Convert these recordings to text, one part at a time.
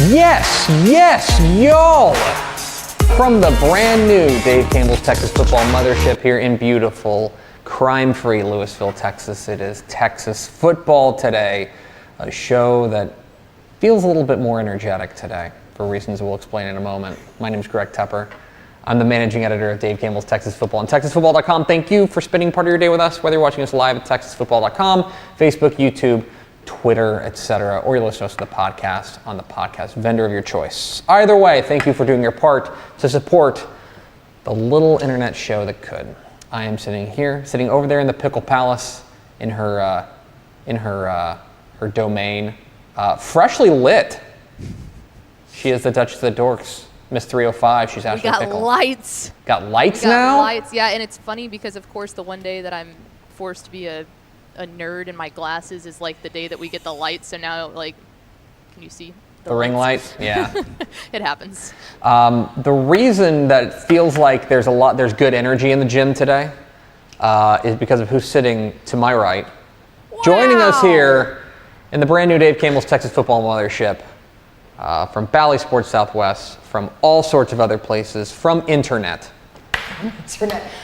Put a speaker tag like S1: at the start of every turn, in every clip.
S1: Yes, y'all! From the brand new Dave Campbell's Texas Football Mothership here in beautiful, crime-free Lewisville, Texas. It is Texas Football Today, a show that feels a little bit more energetic today for reasons we'll explain in a moment. My name is Greg Tepper. I'm the managing editor of Dave Campbell's Texas Football and TexasFootball.com. Thank you for spending part of your day with us, whether you're watching us live at TexasFootball.com, Facebook, YouTube, Twitter, etc., or you're listening to the podcast on the podcast vendor of your choice. Either way, thank you for doing your part to support the little internet show that could. I am sitting over there in the Pickle Palace in her domain, freshly lit. She is the Duchess of the Dorks, Miss 305. She's Ashley Pickle.
S2: We got lights.
S1: Got lights
S2: now?
S1: now?
S2: Lights, yeah, and it's funny because, of course, the one day that I'm forced to be a nerd in my glasses is like the day that we get the lights. So now, like, can you see
S1: the ring light? Yeah.
S2: It happens.
S1: The reason that it feels like there's good energy in the gym today is because of who's sitting to my right. Wow. Joining us here in the brand new Dave Campbell's Texas Football Mothership, from Bally Sports Southwest, from all sorts of other places, from internet.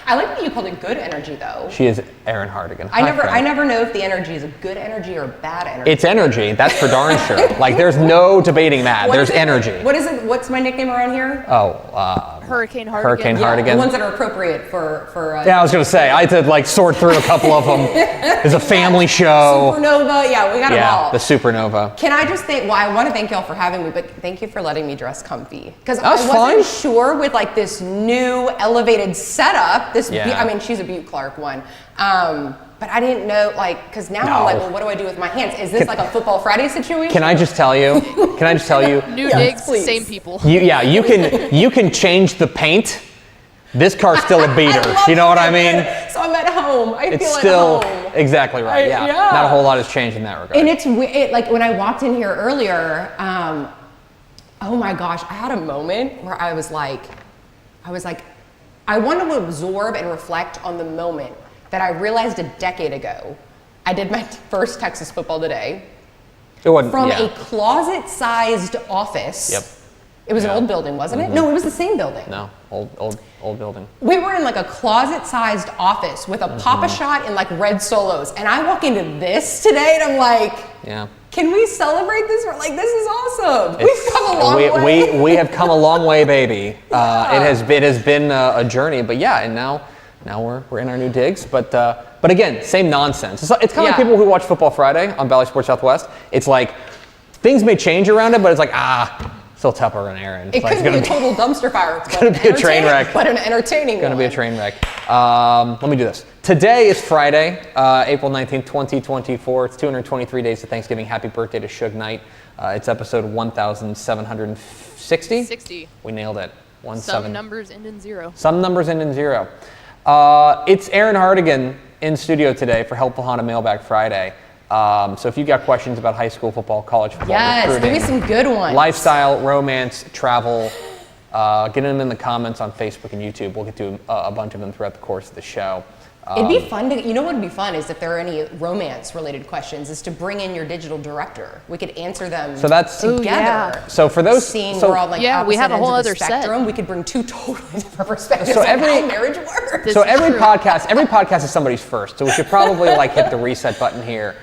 S3: I like that you called it good energy, though.
S1: She is Erin Hartigan.
S3: I never know if the energy is a good energy or bad energy.
S1: It's energy. That's for darn sure. Like, there's no debating that. There's energy.
S3: What is it? What's my nickname around here?
S2: Hurricane Hartigan.
S1: Hurricane Hartigan.
S3: The ones that are appropriate for
S1: yeah, I was gonna say I had to sort through a couple of them. There's a family show.
S3: Supernova. Yeah, we got them all.
S1: The Supernova.
S3: Can I just think? Well, I want to thank y'all for having me, but thank you for letting me dress comfy because I wasn't
S1: fine.
S3: sure with this new elevated setup. I mean, she's a Butte Clark one. But I didn't know, because now I'm like, well, what do I do with my hands? Is this like a Football Friday situation?
S1: Can I just tell you?
S2: New digs, same people.
S1: You can change the paint. This car's still a beater. You know what I mean?
S3: So I'm at home.
S1: It's still at home. Exactly right. Yeah. Not a whole lot has changed in that regard.
S3: And it's like when I walked in here earlier. Oh my gosh, I had a moment where I was like, I want to absorb and reflect on the moment that I realized a decade ago. I did my first Texas Football Today from a closet-sized office.
S1: Yep.
S3: It was an old building, wasn't it? No, it was the same building.
S1: No, old building.
S3: We were in a closet-sized office with a Papa Shot and red Solos, and I walk into this today, and I'm like, can we celebrate this? We're like, this is awesome. We've come a long way.
S1: We have come a long way, baby. It has been a journey, but and now we're in our new digs. But again, same nonsense. It's kind of like people who watch Football Friday on Bally Sports Southwest. It's like things may change around it, but it's like still Tepper and Erin.
S3: It could be a total dumpster fire.
S1: It's going to be a train wreck.
S3: But an entertaining one.
S1: It's going to be a train wreck. Let me do this. Today is Friday, April 19th, 2024. It's 223 days to Thanksgiving. Happy birthday to Suge Knight. It's episode 1760.
S2: 60.
S1: We nailed it.
S2: Some numbers end in zero.
S1: It's Erin Hartigan in studio today for Helpful Honda Mailbag Friday. So if you've got questions about high school football, college football, recruiting,
S3: give me some good ones.
S1: Lifestyle, romance, travel, get them in the comments on Facebook and YouTube. We'll get to a bunch of them throughout the course of the show.
S3: It'd be fun what would be fun is if there are any romance-related questions, is to bring in your digital director. We could answer them together.
S1: So for those,
S3: we're all
S2: we have a whole other
S3: spectrum. We could bring two totally different perspectives on how marriage works.
S1: So every podcast is somebody's first. So we should probably hit the reset button here.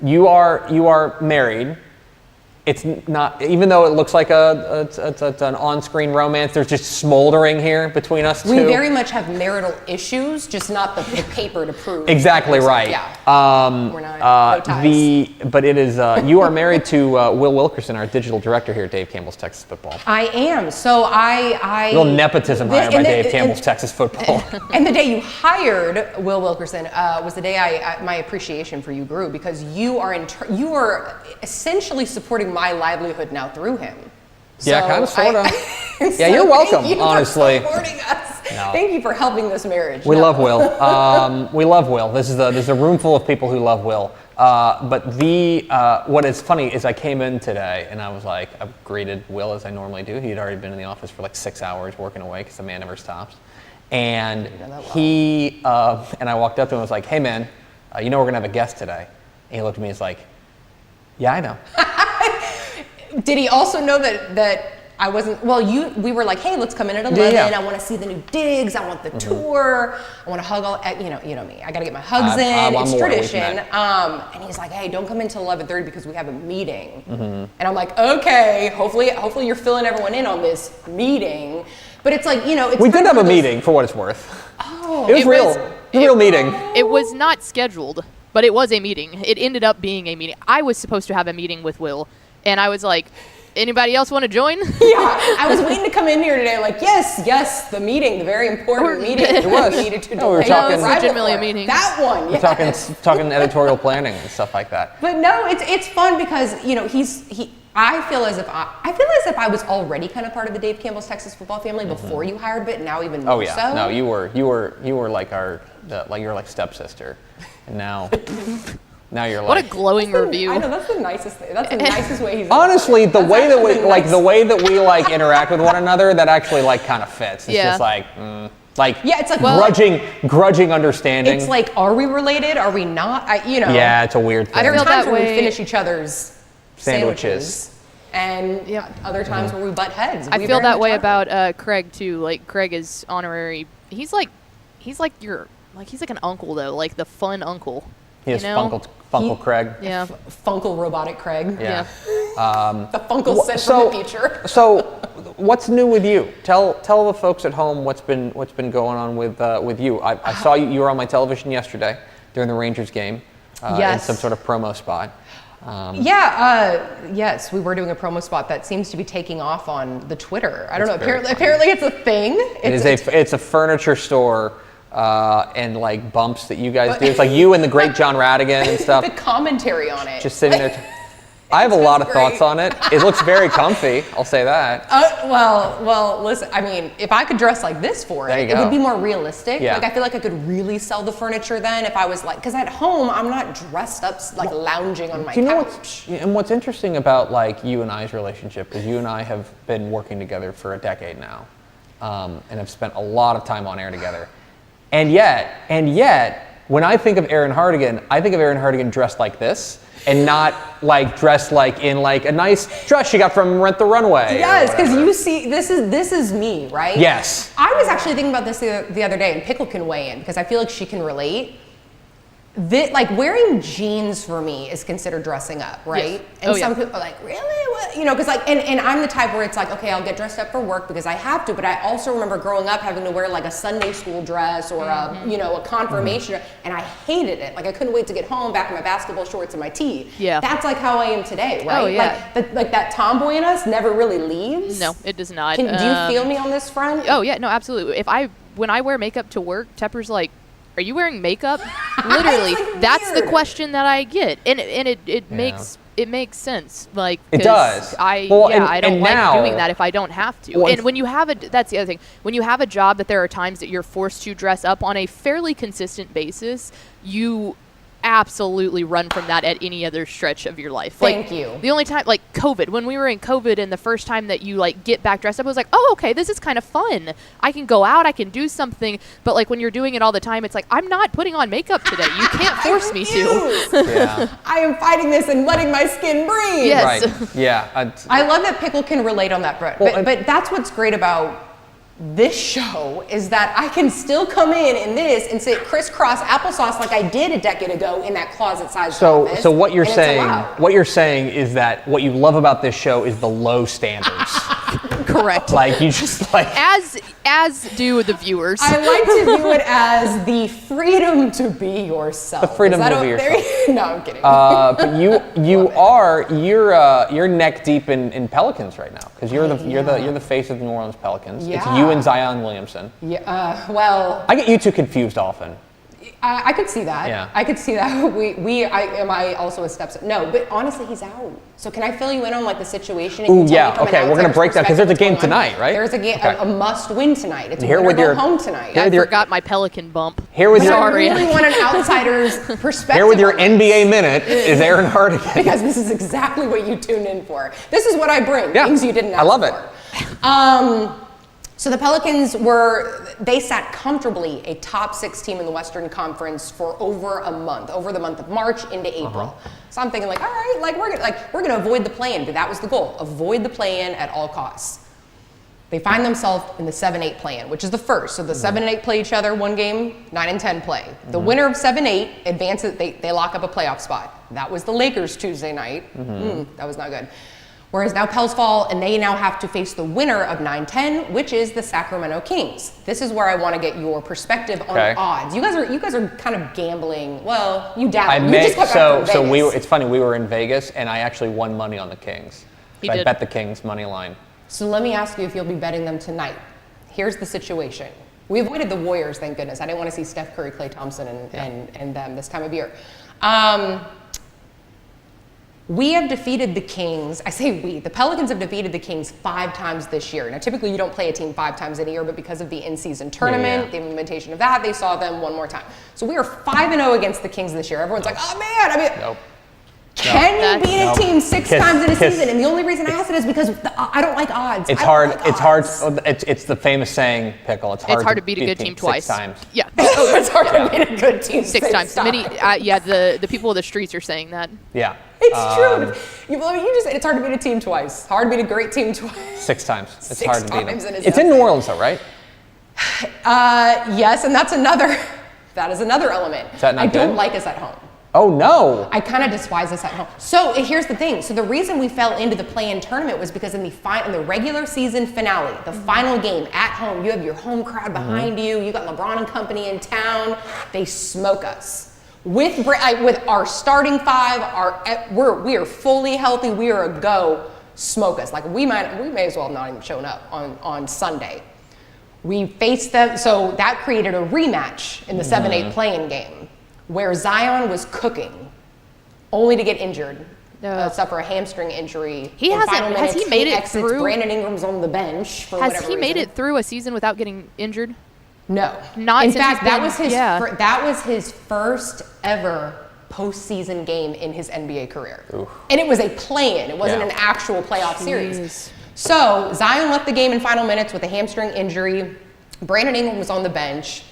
S1: You are married. It's not, even though it looks like it's an on-screen romance, there's just smoldering here between us two.
S3: We very much have marital issues, just not the paper to prove.
S1: Exactly right.
S3: Yeah. We're not, no ties.
S1: But it is, you are married to Will Wilkerson, our digital director here at Dave Campbell's Texas Football.
S3: I am. So I
S1: little nepotism hire by Dave Campbell's Texas Football.
S3: And the day you hired Will Wilkerson was the day my appreciation for you grew, because you are essentially supporting my livelihood now through him.
S1: Yeah, kind of, sort of. Yeah, you're welcome, honestly.
S3: For supporting us.
S1: No.
S3: Thank you for helping this marriage.
S1: We love Will. We love Will. There's a room full of people who love Will. But what is funny is I came in today and I was like, I greeted Will as I normally do. He had already been in the office for 6 hours working away because the man never stops. And and I walked up to him and was like, hey man, we're gonna have a guest today. And he looked at me and was like, yeah, I know.
S3: Did he also know that I wasn't? Well, we were like, hey, let's come in at 11.
S1: Yeah.
S3: I want to see the new digs. I want the tour. I want to hug all. You know me. I got to get my hugs in. It's tradition. And he's like, hey, don't come in till 11:30 because we have a meeting. And I'm like, okay. Hopefully you're filling everyone in on this meeting. But it's like, it's
S1: we did have a meeting for what it's worth.
S3: Oh,
S1: it was real. It was a real meeting.
S2: It was not scheduled, but it was a meeting. It ended up being a meeting. I was supposed to have a meeting with Will, and I was like, anybody else want to join?
S3: Yeah, I was waiting to come in here today, like, yes, the meeting, the very important meeting
S1: It was.
S3: we needed to do.
S1: No, we were talking.
S2: It was legitimately a meeting.
S3: That one,
S1: We're talking editorial planning and stuff like that.
S3: But no, it's fun because I feel as if I was already kind of part of the Dave Campbell's Texas football family before you hired, but now even more so.
S1: Oh yeah, no, you were like you're like stepsister, and now you're like.
S2: What a glowing review.
S3: I know, that's the nicest thing. That's the nicest way he's.
S1: Honestly, the way that we interact with one another, that actually like kind of fits. It's just like. Yeah,
S3: it's like
S1: grudging understanding.
S3: It's like, are we related? Are we not?
S1: Yeah, it's a weird thing.
S3: There are times
S2: that
S3: where we
S2: way.
S3: finish each other's
S1: Sandwiches.
S3: And other times where we butt heads.
S2: I feel that way about Craig too. Like Craig is honorary. He's like an uncle though, like the fun uncle.
S1: He is Funkle Craig.
S2: Yeah.
S3: Funkle robotic Craig.
S2: Yeah.
S3: The Funkle sent from the future.
S1: So, what's new with you? Tell the folks at home what's been going on with you. I saw you were on my television yesterday during the Rangers game. In some sort of promo spot.
S3: Yes, we were doing a promo spot that seems to be taking off on the Twitter. I don't know. Apparently, it's a thing.
S1: It's a furniture store. And like bumps that you guys do. It's like you and the great John Rattigan and stuff.
S3: The commentary on it.
S1: Just sitting there. I have a lot of thoughts on it. It looks very comfy. I'll say that.
S3: Well, listen. I mean, if I could dress like this for it, it would be more realistic.
S1: Yeah.
S3: Like I feel like I could really sell the furniture then if I was like, because at home I'm not dressed up like lounging on my couch.
S1: What's interesting about like you and I's relationship is you and I have been working together for a decade now, and have spent a lot of time on air together. And yet, when I think of Erin Hartigan, I think of Erin Hartigan dressed like this, and not like dressed like in like a nice dress she got from Rent the Runway.
S3: Yes, because you see, this is me, right?
S1: Yes.
S3: I was actually thinking about this the other day, and Pickle can weigh in because I feel like she can relate. Like wearing jeans for me is considered dressing up, right?
S2: Yes.
S3: And some people are like, really? What? Because like, and I'm the type where it's like, okay, I'll get dressed up for work because I have to, but I also remember growing up having to wear like a Sunday school dress or a confirmation, and I hated it. Like I couldn't wait to get home, back in my basketball shorts and my tee.
S2: Yeah.
S3: That's like how I am today, right?
S2: Oh, yeah.
S3: Like that tomboy in us never really leaves.
S2: No, it does not.
S3: Do you feel me on this front?
S2: Oh yeah, no, absolutely. When I wear makeup to work, Tepper's like, "Are you wearing makeup?" Literally,
S3: like
S2: that's the
S3: weird.
S2: question that I get, and it makes sense. Like
S1: It does.
S2: I
S1: Well,
S2: I don't
S1: and
S2: like
S1: now-
S2: doing that if I don't have to.
S1: Well,
S2: and when you have that's the other thing. When you have a job that there are times that you're forced to dress up on a fairly consistent basis, you absolutely run from that at any other stretch of your life.
S3: Thank you.
S2: The only time, like COVID, when we were in COVID and the first time that you like get back dressed up, I was like, oh, okay, this is kind of fun. I can go out, I can do something. But like when you're doing it all the time, it's like, I'm not putting on makeup today. You can't force me to.
S1: Yeah.
S3: I am fighting this and letting my skin breathe.
S2: Yes.
S1: Right. Yeah.
S3: I love that Pickle can relate on that front.
S1: Well,
S3: but that's what's great about this show is that I can still come in this and sit crisscross applesauce like I did a decade ago in that closet-sized office.
S1: So what you're
S3: and it's
S1: saying,
S3: allowed.
S1: what you're saying is that what you love about this show is the low standards.
S2: Correct.
S1: Like you just like.
S2: As do the viewers.
S3: I like to view it as the freedom to be yourself.
S1: The freedom
S3: Is that
S1: to be
S3: there-
S1: yourself.
S3: No, I'm kidding.
S1: But you're neck deep in Pelicans right now because you're the face of the New Orleans Pelicans. It's
S3: Yeah.
S1: you and Zion Williamson.
S3: Yeah. Well,
S1: I get you two confused often.
S3: I could see that.
S1: Yeah.
S3: I could see that. Am I also a stepson? No, but honestly, he's out. So can I fill you in on like the situation? And
S1: Ooh,
S3: you tell
S1: yeah.
S3: me from an
S1: Okay, we're gonna
S3: outsider's
S1: break that because there's a
S3: perspective
S1: game
S3: what's going on?
S1: tonight, right?
S3: There's a game,
S1: Okay.
S3: a must-win tonight. It's
S1: Here
S3: win or
S1: with
S3: go
S1: your-
S3: home tonight.
S1: here
S2: I
S1: with your-
S2: forgot my Pelican bump.
S1: Here with
S3: But
S1: your
S3: I
S2: Sorry.
S3: really want an outsider's perspective.
S1: here with your
S3: on this,
S1: NBA minute is Erin Hartigan.
S3: because this is exactly what you tuned in for. This is what I bring.
S1: Yeah,
S3: Things you didn't ask
S1: I love it.
S3: for. So the Pelicans they sat comfortably a top 6 team in the Western Conference for over a month, over the month of March into April. So I'm thinking like, all right, like we're gonna avoid the play-in, but that was the goal, avoid the play-in at all costs. They find themselves in the 7-8 play-in, which is the first. So the 7 and 8 play each other one game, 9 and 10 play. The winner of 7-8 advances, they lock up a playoff spot. That was the Lakers Tuesday night. That was not good. Whereas now Pels fall, and they now have to face the winner of 9-10, which is the Sacramento Kings. This is where I want to get your perspective on odds. You guys are kind of gambling. Well, you dabble.
S1: It's funny. We were in Vegas, and I actually won money on the Kings. I bet the Kings money line.
S3: So let me ask you if you'll be betting them tonight. Here's the situation. We avoided the Warriors, thank goodness. I didn't want to see Steph Curry, Klay Thompson, and them this time of year. We have defeated the Kings. I say we. The Pelicans have defeated the Kings 5 times this year. Now, typically you don't play a team 5 times in a year, but because of the in-season tournament, the implementation of that, they saw them one more time. So we are 5-0 against the Kings this year. Everyone's like, oh man, can you beat a team 6 times in a season? And the only reason I ask it is because I don't like odds.
S1: It's hard. It's hard. It's the famous saying, Pickle. It's hard to beat a good team twice. 6 times.
S2: Yeah.
S3: It's hard to beat a good team
S2: 6 times. The people of the streets are saying that.
S1: Yeah.
S3: It's true. You just said it's hard to beat a team twice. Hard to beat a great team twice.
S1: 6 times. It's hard to beat them.
S3: It's
S1: in New Orleans, though, right?
S3: Yes, and that is another element.
S1: Is that not good?
S3: I don't like us at home.
S1: Oh, no.
S3: I kind of despise us at home. So here's the thing. So the reason we fell into the play-in tournament was because in the regular season finale, the final game at home, you have your home crowd behind you. You got LeBron and company in town. They smoke us. With our starting 5, we are fully healthy. We are a go. Smoke us. Like we may as well have not even shown up on Sunday. We faced them. So that created a rematch in the 7-8 play-in game, where Zion was cooking, only to get injured, suffer a hamstring injury.
S2: Has he made it through?
S3: Brandon Ingram's on the bench for whatever reason.
S2: Has he made it through a season without getting injured?
S3: No.
S2: Not
S3: in
S2: since
S3: fact, that was his first ever postseason game in his NBA career. Oof. And it was a play-in. It wasn't an actual playoff series. So Zion left the game in final minutes with a hamstring injury. Brandon Ingram was on the bench.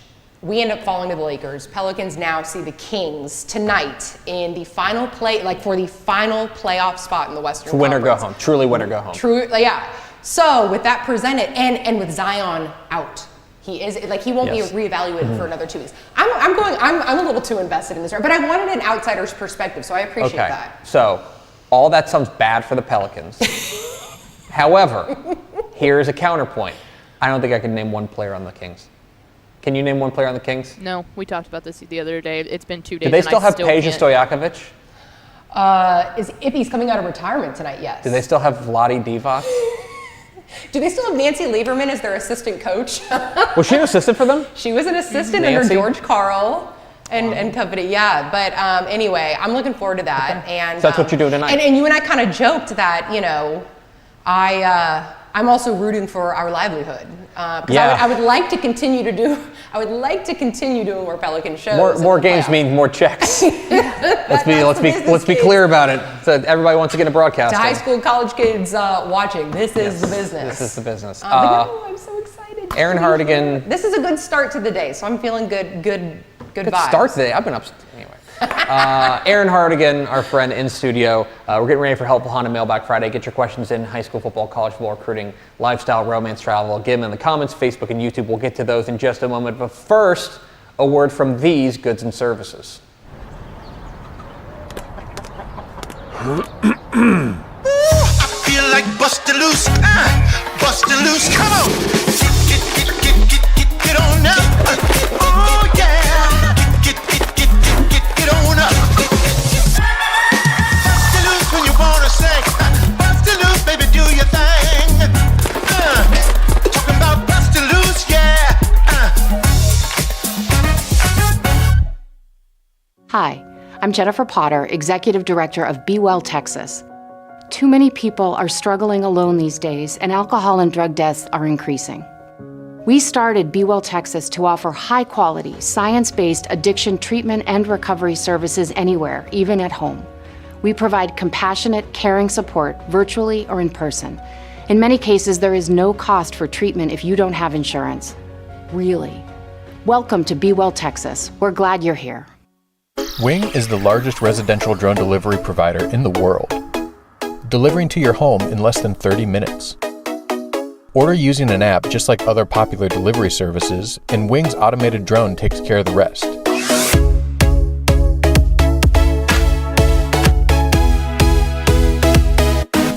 S3: We end up falling to the Lakers. Pelicans now see the Kings tonight in the final for the final playoff spot in the Western Conference.
S1: Win or go home. Truly win or go home.
S3: Yeah. So with that presented, and with Zion out, he won't be reevaluated for another 2 weeks. I'm a little too invested in this, but I wanted an outsider's perspective, so I appreciate that.
S1: So all that sounds bad for the Pelicans. However, here's a counterpoint. I don't think I can name one player on the Kings. Can you name one player on the Kings?
S2: No, we talked about this the other day. It's been 2 days.
S1: Do they still have Peja Stojakovic?
S3: If he's coming out of retirement tonight, yes.
S1: Do they still have Vlade Divac?
S3: Do they still have Nancy Lieberman as their assistant coach?
S1: Was she an assistant for them?
S3: She was an assistant under George Karl and company. Yeah, but anyway, I'm looking forward to that.
S1: Okay.
S3: And
S1: so that's what you're doing tonight.
S3: And you and I kind of joked that I'm also rooting for our livelihood because I would like to continue to do. I would like to continue doing more Pelican shows.
S1: More games mean more checks. Let's be clear about it. So everybody wants to get a broadcast.
S3: To high school, college kids watching, this is the business.
S1: This is the business.
S3: I'm so excited.
S1: Erin Hartigan.
S3: This is a good start to the day, so I'm feeling good vibes.
S1: Start today. I've been up anyway. Erin Hartigan, our friend in studio. We're getting ready for Helpful Honda Mailbag Friday. Get your questions in: high school football, college football, recruiting, lifestyle, romance, travel. Get them in the comments, Facebook and YouTube. We'll get to those in just a moment. But first, a word from these goods and services.
S4: I feel like bustin' loose, bustin' loose. Come on, get on up. Oh yeah, get on up. Bustin' loose when you wanna sing. Bustin' loose, baby, do your thing. Talking about bustin' loose, yeah.
S5: Hi, I'm Jennifer Potter, Executive Director of Be Well Texas. Too many people are struggling alone these days, and alcohol and drug deaths are increasing. We started Be Well Texas to offer high-quality, science-based addiction treatment and recovery services anywhere, even at home. We provide compassionate, caring support virtually or in person. In many cases, there is no cost for treatment if you don't have insurance. Really. Welcome to Be Well, Texas. We're glad you're here.
S6: Wing is the largest residential drone delivery provider in the world, delivering to your home in less than 30 minutes. Order using an app just like other popular delivery services, and Wing's automated drone takes care of the rest.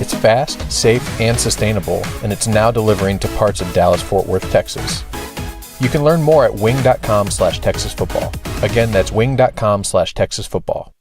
S6: It's fast, safe, and sustainable, and it's now delivering to parts of Dallas-Fort Worth, Texas. You can learn more at wing.com/TexasFootball. Again, that's wing.com/TexasFootball.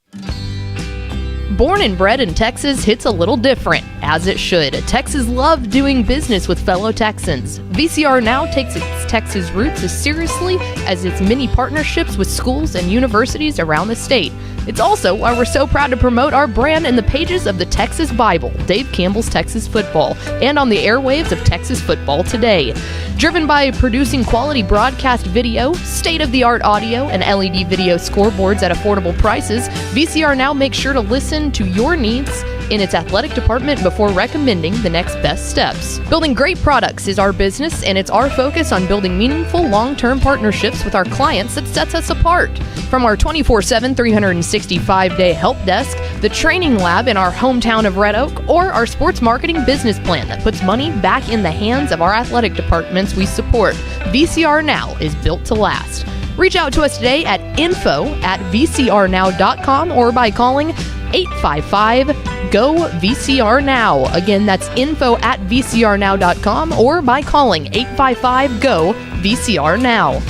S2: Born and bred in Texas hits a little different, as it should. Texas loves doing business with fellow Texans. VCR Now takes its Texas roots as seriously as its many partnerships with schools and universities around the state. It's also why we're so proud to promote our brand in the pages of the Texas Bible, Dave Campbell's Texas Football, and on the airwaves of Texas Football Today. Driven by producing quality broadcast video, state-of-the-art audio, and LED video scoreboards at affordable prices, VCR Now makes sure to listen to your needs in its athletic department before recommending the next best steps. Building great products is our business, and it's our focus on building meaningful long-term partnerships with our clients that sets us apart. From our 24/7, 365-day help desk, the training lab in our hometown of Red Oak, or our sports marketing business plan that puts money back in the hands of our athletic departments we support, VCR Now is built to last. Reach out to us today at info@vcrnow.com or by calling 855-GO-VCR-NOW. Again, that's info@vcrnow.com or by calling 855-GO-VCR-NOW.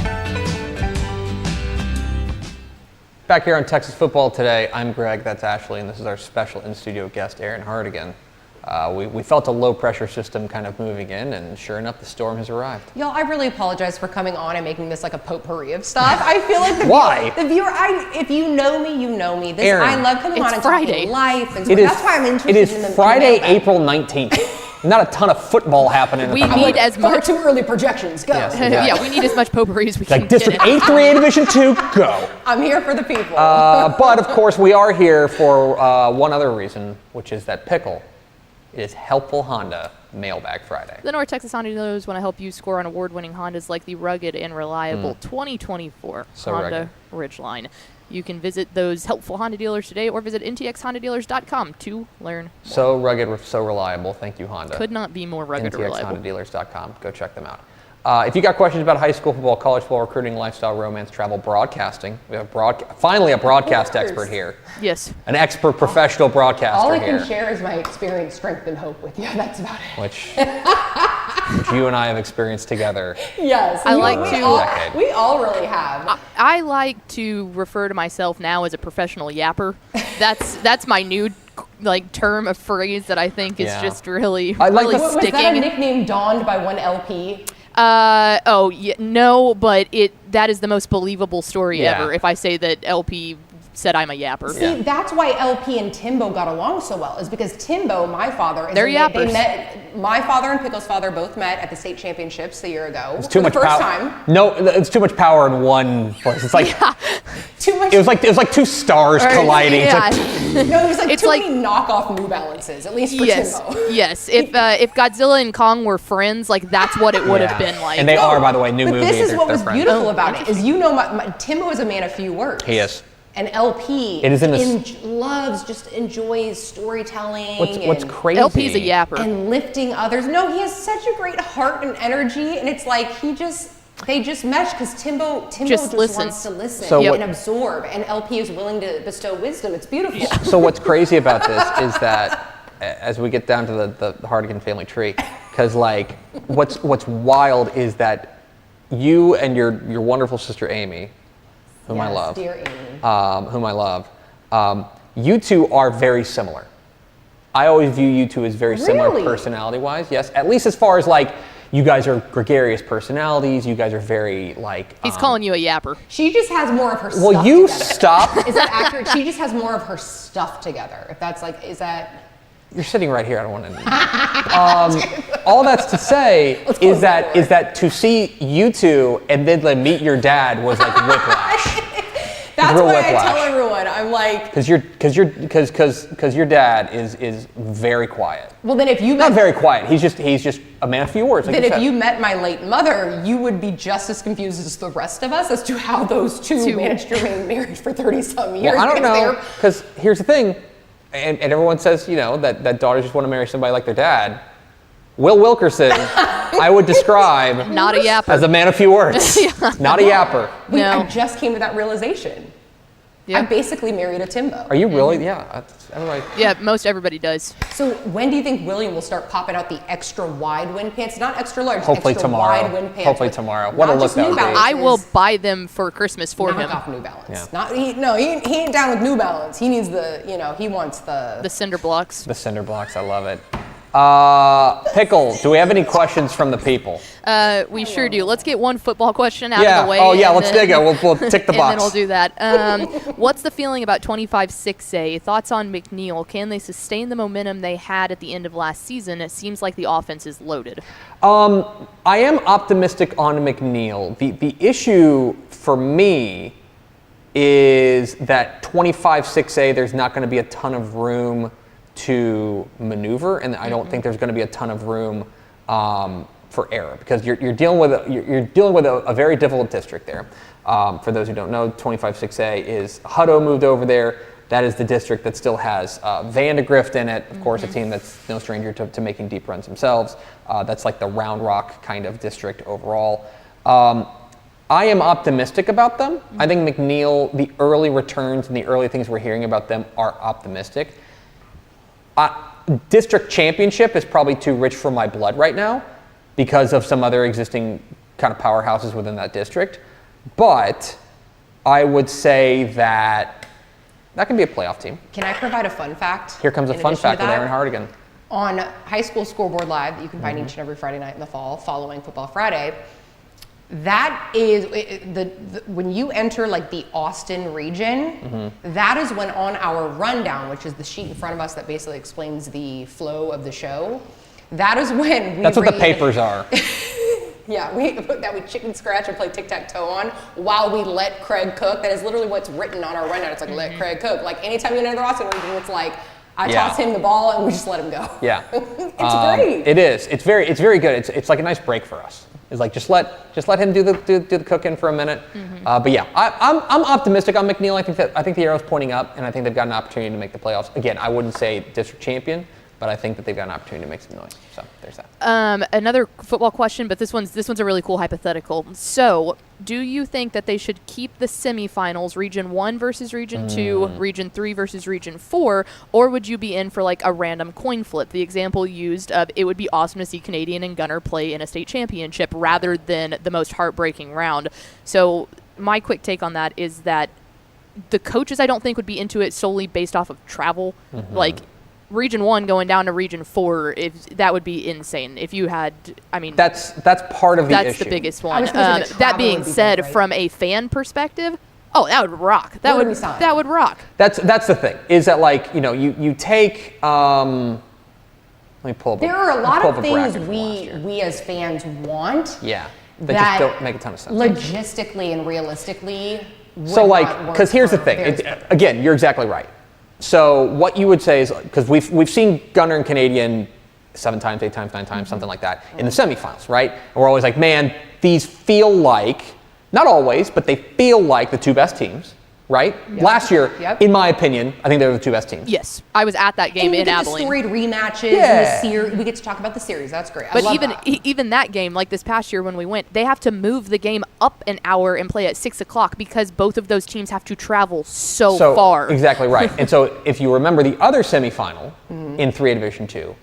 S1: Back here on Texas Football Today, I'm Greg, that's Ashley, and this is our special in-studio guest, Erin Hartigan. We felt a low-pressure system kind of moving in, and sure enough, the storm has arrived.
S3: Y'all, I really apologize for coming on and making this like a potpourri of stuff. I feel like
S1: Why?
S3: The viewer, if you know me, you know me.
S1: Erin,
S3: I love coming on and
S2: Friday.
S3: talking life, and
S1: It is,
S3: that's why I'm interested
S1: it is
S3: in the
S1: Friday,
S3: mailbag.
S1: April 19th. Not a ton of football happening.
S2: We
S1: at the
S2: need
S1: moment.
S2: as
S3: Far
S2: much.
S3: too early projections. Go.
S1: Yes.
S2: Yeah, we need as much potpourri as we can
S1: Like District
S2: get.
S1: 8, 3A, Division 2, go.
S3: I'm here for the people.
S1: But of course, we are here for one other reason, which is that Pickle is Helpful Honda Mailbag Friday.
S2: The North Texas Honda dealers want to help you score on award-winning Hondas like the rugged and reliable 2024
S1: So
S2: Honda Ridgeline. You can visit those helpful Honda dealers today or visit ntxhondadealers.com to learn more.
S1: So rugged, so reliable. Thank you, Honda.
S2: Could not be more rugged or reliable.
S1: ntxhondadealers.com. Go check them out. If you got questions about high school football, college football, recruiting, lifestyle, romance, travel, broadcasting, we have finally a broadcast expert here.
S2: Yes.
S1: An expert professional broadcaster
S3: All I
S1: here.
S3: can share is my experience, strength, and hope with you. That's about it.
S1: Which you and I have experienced together.
S3: Yes.
S2: I like
S3: we
S2: to-
S3: all,
S1: Decade.
S3: we all really have.
S2: I like to refer to myself now as a professional yapper. That's my new term of phrase that I think is
S1: Yeah.
S2: just really
S1: I like
S2: really
S1: the-
S3: Was that a
S2: sticking.
S3: nickname dawned by one LP?
S2: No, but that is the most believable story
S1: Yeah.
S2: ever if I say that LP said I'm a yapper.
S3: See, that's why LP and Timbo got along so well, is because Timbo, my father,
S2: They're
S3: they
S2: yappers.
S3: met. My father and Pickle's father both met at the state championships a year ago.
S1: It's too
S3: for
S1: much
S3: the first
S1: power.
S3: time.
S1: No, it's too much power in one place. It's like
S3: Too much.
S1: it was like two stars colliding. It's
S2: Yeah.
S1: like,
S3: no, there's like
S2: it's
S3: too
S2: like-
S3: many knockoff New Balances, at least for
S2: Yes,
S3: Timbo.
S2: yes. If Godzilla and Kong were friends, that's what it would
S1: yeah.
S2: have been like.
S1: And they are, by the way, new
S3: But
S1: movie.
S3: this is
S1: They're-
S3: what
S1: they're
S3: was
S1: friends.
S3: beautiful about it, is Timbo is a man of few words.
S1: He is.
S3: And LP
S1: It is in this-
S3: enjoys storytelling.
S1: What's
S3: and-
S1: crazy?
S2: LP's a yapper.
S3: and lifting others. No, he has such a great heart and energy, and it's like they just mesh because Timbo just
S2: listens.
S3: wants to listen
S1: So
S3: and
S1: what-
S3: absorb, and LP is willing to bestow wisdom. It's beautiful.
S1: So what's crazy about this is that as we get down to the Hartigan family tree, because what's wild is that you and your wonderful sister Amy, whom I
S3: Yes,
S1: love,
S3: dear Amy.
S1: whom I love, you two are very similar. I always view you two as very similar
S3: Really?
S1: personality-wise. Yes, at least as far as you guys are gregarious personalities. You guys are very
S2: He's calling you a yapper.
S3: She just has more of her stuff
S1: Well, you
S3: together.
S1: stop.
S3: Is that accurate? She just has more of her stuff together. If that's is that...
S1: You're sitting right here. I don't want to. All that's to say
S3: close
S1: is
S3: the door.
S1: that to see you two and then meet your dad was like whiplash.
S3: that's
S1: real
S3: why
S1: whiplash.
S3: I tell everyone, I'm like,
S1: because your dad is very quiet.
S3: well, then if you
S1: Not
S3: met,
S1: very quiet. He's just a man of few words. Like
S3: then
S1: you
S3: if
S1: said.
S3: you met my late mother, you would be just as confused as the rest of us as to how those two managed to remain married for 30-some years.
S1: Well, I don't
S3: because
S1: know,
S3: they're-
S1: because here's the thing, and everyone says, that daughters just want to marry somebody like their dad. Will Wilkerson, I would describe
S2: Not a yapper.
S1: as a man of few words. Not a yapper.
S3: Wait,
S2: No.
S3: I just came to that realization.
S2: Yeah.
S3: I basically married a Timbo.
S1: Are you really? Yeah. Everybody.
S2: Yeah, most everybody does.
S3: So when do you think William will start popping out the extra wide wind pants? Not extra large,
S1: Hopefully
S3: extra
S1: tomorrow.
S3: wide wind pants.
S1: Hopefully
S3: with
S1: tomorrow. What a
S3: not
S1: look
S3: just
S1: that
S3: New
S1: would be.
S3: Balances,
S2: I will buy them for Christmas for him.
S3: knock off New Balance.
S1: Yeah.
S3: Not he ain't down with New Balance. He needs he wants the
S2: The cinder blocks.
S1: The cinder blocks. I love it. Pickle, do we have any questions from the people?
S2: We sure do. Let's get one football question out
S1: Yeah.
S2: of the way.
S1: Oh, yeah,
S2: and
S1: let's
S2: then-
S1: dig it. We'll tick the
S2: and
S1: box.
S2: then we'll do that. What's the feeling about 25-6A? Thoughts on McNeil? Can they sustain the momentum they had at the end of last season? It seems like the offense is loaded.
S1: I am optimistic on McNeil. The issue for me is that 25-6A, there's not going to be a ton of room to maneuver, and I don't think there's going to be a ton of room for error, because you're dealing with a very difficult district there. For those who don't know, 25-6A is Hutto moved over there. That is the district that still has Vandegrift in it, of course, a team that's no stranger to making deep runs themselves. That's like the Round Rock kind of district overall. I am optimistic about them. I think McNeil, the early returns and the early things we're hearing about them are optimistic. District championship is probably too rich for my blood right now because of some other existing kind of powerhouses within that district. But I would say that can be a playoff team.
S3: Can I provide a fun fact?
S1: Here comes a
S3: in
S1: fun
S3: addition to
S1: fact with
S3: that?
S1: Erin Hartigan.
S3: On High School Scoreboard Live that you can find each and every Friday night in the fall following Football Friday, that is when you enter like the Austin region, that is when on our rundown, which is the sheet in front of us that basically explains the flow of the show, that is when we
S1: That's what the
S3: read-
S1: papers are.
S3: Yeah, we chicken scratch and play tic-tac-toe on while we let Craig cook. That is literally what's written on our rundown. It's like, let Craig cook. Like, anytime you enter the Austin region, it's like, I
S1: Yeah.
S3: toss him the ball and we just let him go.
S1: Yeah.
S3: It's great.
S1: It is. It's very good. It's like a nice break for us. It's like just let him do the cooking for a minute. But yeah, I'm optimistic on McNeil. I think the arrow's pointing up, and I think they've got an opportunity to make the playoffs. Again, I wouldn't say district champion, but I think that they've got an opportunity to make some noise. So there's that.
S2: Another football question, but this one's a really cool hypothetical. So, do you think that they should keep the semifinals, Region 1 versus Region 2, Region 3 versus Region 4, or would you be in for like a random coin flip? The example used of it would be awesome to see Canadian and Gunner play in a state championship rather than the most heartbreaking round. So, my quick take on that is that the coaches I don't think would be into it solely based off of travel. Like, Region 1 going down to Region 4, that would be insane. If you had, I mean,
S1: That's part of the issue.
S2: that's the biggest
S3: I
S2: one.
S3: was gonna say the
S2: That
S3: travel
S2: being
S3: would be
S2: said,
S3: big, right?
S2: from a fan perspective, that would rock. That
S3: What would
S2: would
S3: we sign?
S2: that would rock.
S1: That's the thing. Is that like you take let me pull up.
S3: There are a lot
S1: pull
S3: of
S1: up a
S3: things
S1: bracket from last year.
S3: we as fans want.
S1: Yeah.
S3: That
S1: just don't make a ton of sense.
S3: Logistically and realistically.
S1: So
S3: would
S1: like,
S3: not work
S1: because here's the
S3: for
S1: thing.
S3: Bears.
S1: Again, you're exactly right. So what you would say is, because we've seen Gunner and Canadian 7 times, 8 times, 9 times, something like that in the semifinals, right? And we're always like, man, these feel like, not always, but they feel like the two best teams, right?
S3: Yep.
S1: Last year,
S3: Yep.
S1: in my opinion, I think they were the two best teams.
S2: Yes, I was at that game
S3: and we
S2: in
S3: get
S2: Abilene.
S3: the storied rematches
S1: Yeah.
S3: and the series. We get to talk about the series. That's great. I
S2: But
S3: love
S2: even
S3: that.
S2: even that game, like this past year when we went, they have to move the game up an hour and play at 6 o'clock because both of those teams have to travel so far.
S1: Exactly right. And so if you remember, the other semifinal in 3A Division 2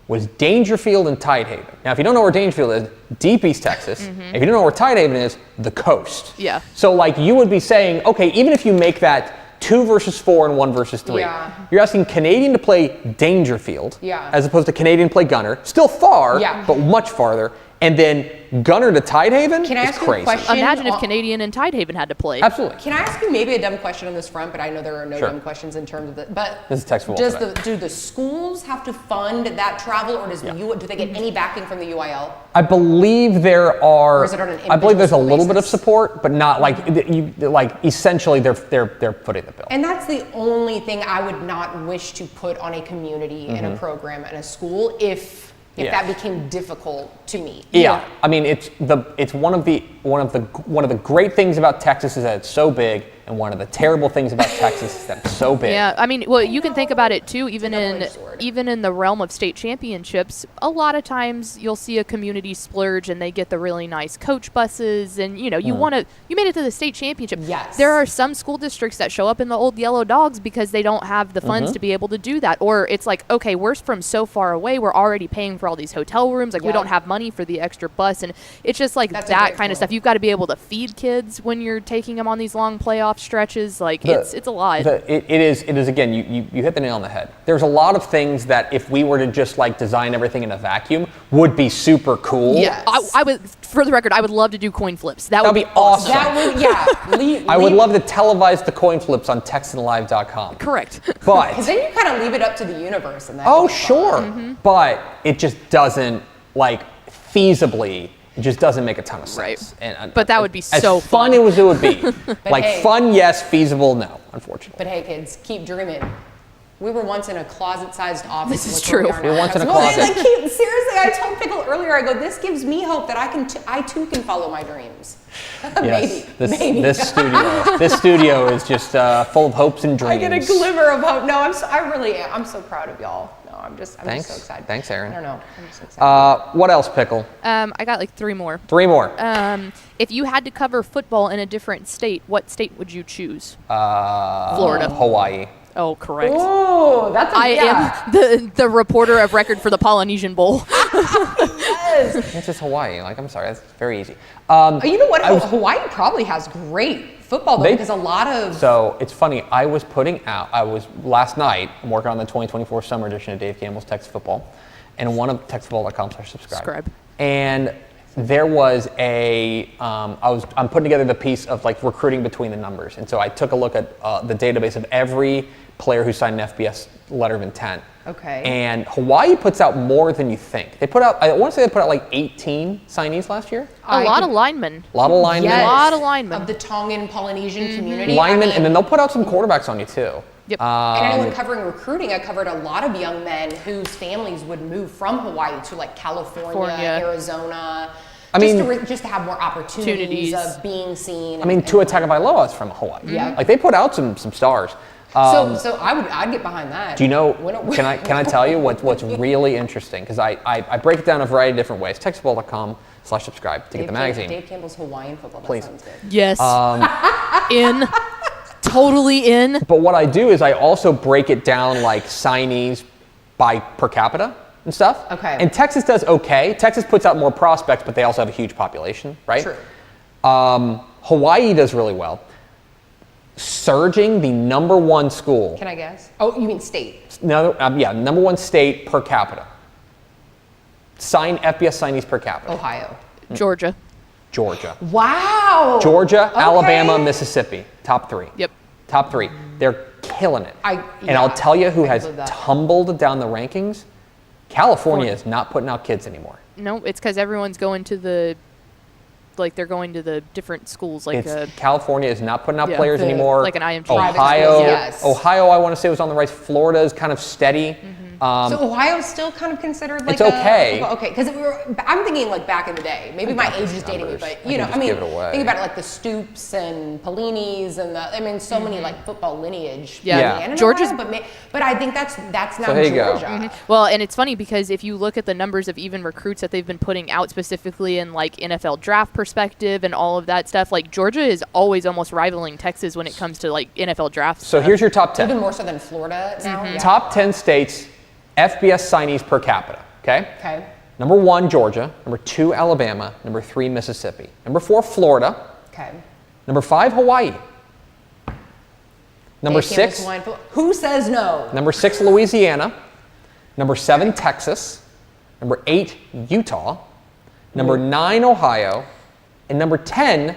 S1: was Dangerfield and Tidehaven. Now, if you don't know where Dangerfield is, deep East Texas. If you don't know where Tidehaven is, the coast.
S2: Yeah.
S1: So like you would be saying, okay, even if you make that 2 versus 4 and 1 versus 3,
S3: Yeah.
S1: you're asking Canadian to play Dangerfield
S3: Yeah.
S1: as opposed to Canadian to play Gunner. Still far,
S3: Yeah.
S1: but much farther. And then Gunner to Tidehaven
S3: Can I
S1: is
S3: ask you a
S1: crazy.
S3: question?
S2: Imagine if Canadian and Tidehaven had to play.
S1: Absolutely.
S3: Can I ask you maybe a dumb question on this front? But I know there are no
S1: Sure.
S3: dumb questions in terms of the. But
S1: This is Texas football today.
S3: do the schools have to fund that travel, or do they get any backing from the UIL?
S1: I believe there are.
S3: Or is it on an
S1: I believe there's a
S3: individual
S1: little bit of
S3: basis?
S1: support, but not like essentially they're footing the bill.
S3: And that's the only thing I would not wish to put on a community and a program and a school if
S1: Yeah.
S3: that became difficult to me.
S1: Yeah, I mean it's one of the great things about Texas is that it's so big, and one of the terrible things about Texas is that it's so big.
S2: Yeah, I mean, well, you can think about it too. Even
S3: double-edged sword.
S2: in the realm of state championships, a lot of times you'll see a community splurge, and they get the really nice coach buses, and you made it to the state championship.
S3: Yes.
S2: There are some school districts that show up in the old yellow dogs because they don't have the funds to be able to do that, or it's like, okay, we're from so far away, we're already paying for all these hotel rooms, like we
S3: Yeah.
S2: don't have money for the extra bus, and it's just like
S3: That's a
S2: that
S3: great
S2: kind of
S3: point.
S2: stuff. You've got to be able to feed kids when you're taking them on these long playoff stretches. Like it's a lot.
S1: It is again. You hit the nail on the head. There's a lot of things that if we were to just like design everything in a vacuum would be super cool.
S3: Yes.
S2: I would, for the record, I would love to do coin flips. That would
S1: That'd be awesome.
S3: That would, yeah.
S1: I would love to televise the coin flips on TexanLive.com.
S2: Correct.
S1: But
S3: Because then you kind of leave it up to the universe and that.
S1: oh
S3: can be
S1: sure,
S3: fun.
S1: but it just doesn't feasibly. It just doesn't make a ton of sense.
S2: Right.
S1: And
S2: But that would be
S1: as
S2: so
S1: fun
S2: fun.
S1: as it would be. Like
S3: hey.
S1: fun, yes. Feasible, no. Unfortunately.
S3: But hey, kids, keep dreaming. We were once in a closet-sized office.
S2: This is
S3: look where
S2: true.
S3: we are
S1: We were
S3: now.
S1: once in a
S3: No,
S1: closet.
S3: seriously, I told Pickle earlier. I go, this gives me hope that I too can follow my dreams.
S1: Yes.
S3: Maybe.
S1: This studio is just full of hopes and dreams.
S3: I get a glimmer of hope. No, I really am. I'm so proud of y'all. No, I'm just so excited.
S1: Thanks, Erin.
S3: I don't know. I'm just so excited.
S1: What else, Pickle?
S2: I got like 3 more.
S1: 3 more.
S2: If you had to cover football in a different state, what state would you choose? Florida.
S1: Hawaii.
S2: Oh, correct.
S3: Oh, that's
S2: I am the reporter of record for the Polynesian Bowl.
S1: It's just Hawaii. Like, I'm sorry, that's very easy.
S3: You know what? Hawaii probably has great football though, because a lot of.
S1: So it's funny. Last night. I'm working on the 2024 summer edition of Dave Campbell's Texas Football, and one of texasfootball.com/subscribe. And there was I'm putting together the piece of like recruiting between the numbers, and so I took a look at the database of every player who signed an FBS letter of intent.
S3: Okay.
S1: And Hawaii puts out more than you think. I want to say they put out like 18 signees last year.
S2: A lot of linemen.
S1: A lot of linemen.
S3: Yes,
S2: A lot of linemen.
S3: of the Tongan Polynesian community.
S1: Linemen,
S3: I mean,
S1: and then they'll put out some quarterbacks on you too.
S2: Yep.
S3: and anyone covering recruiting, I covered a lot of young men whose families would move from Hawaii to like California. Arizona. Just to have more opportunities of being seen.
S1: Tua Tagovailoa is from Hawaii.
S3: Yeah.
S1: Like they put out some stars.
S3: So I'd get behind that.
S1: Do you know? Can I tell you what's really interesting? Because I break it down a variety of different ways. Texasfootball.com/subscribe to get the magazine.
S3: Dave Campbell's Hawaiian football. That
S1: Please.
S3: sounds good.
S2: Yes. In. Totally in.
S1: But what I do is I also break it down like signees by per capita and stuff.
S3: Okay.
S1: And Texas does okay. Texas puts out more prospects, but they also have a huge population, right?
S3: True.
S1: Hawaii does really well. Surging, the number 1 school.
S3: Can I guess? Oh, you mean state?
S1: No, number 1 state per capita. FBS signees per capita.
S3: Ohio.
S2: Georgia.
S1: Georgia.
S3: Wow.
S1: Georgia,
S3: Okay.
S1: Alabama, Mississippi. Top 3.
S2: Yep.
S1: Top 3. They're killing it. And
S3: yeah,
S1: I'll tell you who
S3: I
S1: has
S3: believe that.
S1: tumbled down the rankings. California is not putting out kids anymore.
S2: No, it's because everyone's going to the different schools. Like
S1: California is not putting out
S2: Yeah.
S1: players anymore.
S2: Like an IMG.
S1: Ohio,
S3: Yes.
S1: Ohio, I want to say was on the rise. Florida is kind of steady.
S3: So Ohio's still kind of considered like
S1: it's okay.
S3: Okay, because I'm thinking like back in the day. Maybe my age is dating me,
S1: numbers.
S3: but
S1: I
S3: you know,
S1: can
S3: I mean,
S1: just give it away.
S3: think about it like the Stoops and Pellinis and so many like football lineage.
S2: Yeah.
S3: began in
S2: Georgia's-
S3: Ohio, but I think that's now
S1: here you go.
S3: Georgia.
S2: Well, and it's funny because if you look at the numbers of even recruits that they've been putting out specifically in like NFL draft perspective and all of that stuff, like Georgia is always almost rivaling Texas when it comes to like NFL drafts.
S1: So here's your top 10.
S3: Even more so than Florida now. Yeah.
S1: Top 10 states, FBS signees per capita. Okay?
S3: Okay.
S1: Number 1, Georgia. Number 2, Alabama. Number 3, Mississippi. Number 4, Florida.
S3: Okay.
S1: Number 5, Hawaii. Number
S3: Dave Campbell's
S1: 6,
S3: Hawaiian football. Who says no?
S1: Number 6, Louisiana. Number 7, Texas. Number 8, Utah. Number 9, Ohio. And number 10,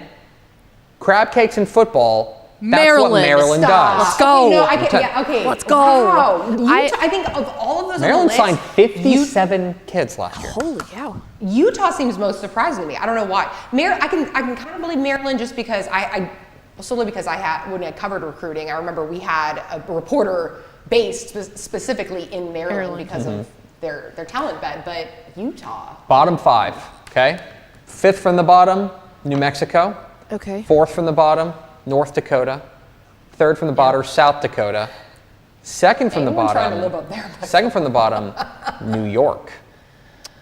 S1: crab cakes and football. That's what
S2: Maryland.
S1: Maryland
S3: Stop.
S1: does.
S2: Let's go.
S3: Okay, no, I can, yeah, okay.
S2: Let's go.
S3: Wow.
S2: I
S3: I think of all of those
S1: Maryland
S3: on the
S1: signed
S3: list,
S1: 57 kids last year.
S2: Holy cow.
S3: Utah seems most surprising to me. I don't know why. I can kind of believe Maryland just because solely because when I covered recruiting, I remember we had a reporter based specifically in Maryland because of their talent bed. But Utah.
S1: Bottom 5, okay? 5th from the bottom, New Mexico.
S2: Okay.
S1: 4th from the bottom, North Dakota. 3rd from the bottom, South Dakota. 2nd from the
S3: Anyone trying
S1: bottom.
S3: to live up there, but-
S1: 2nd from the bottom, New York.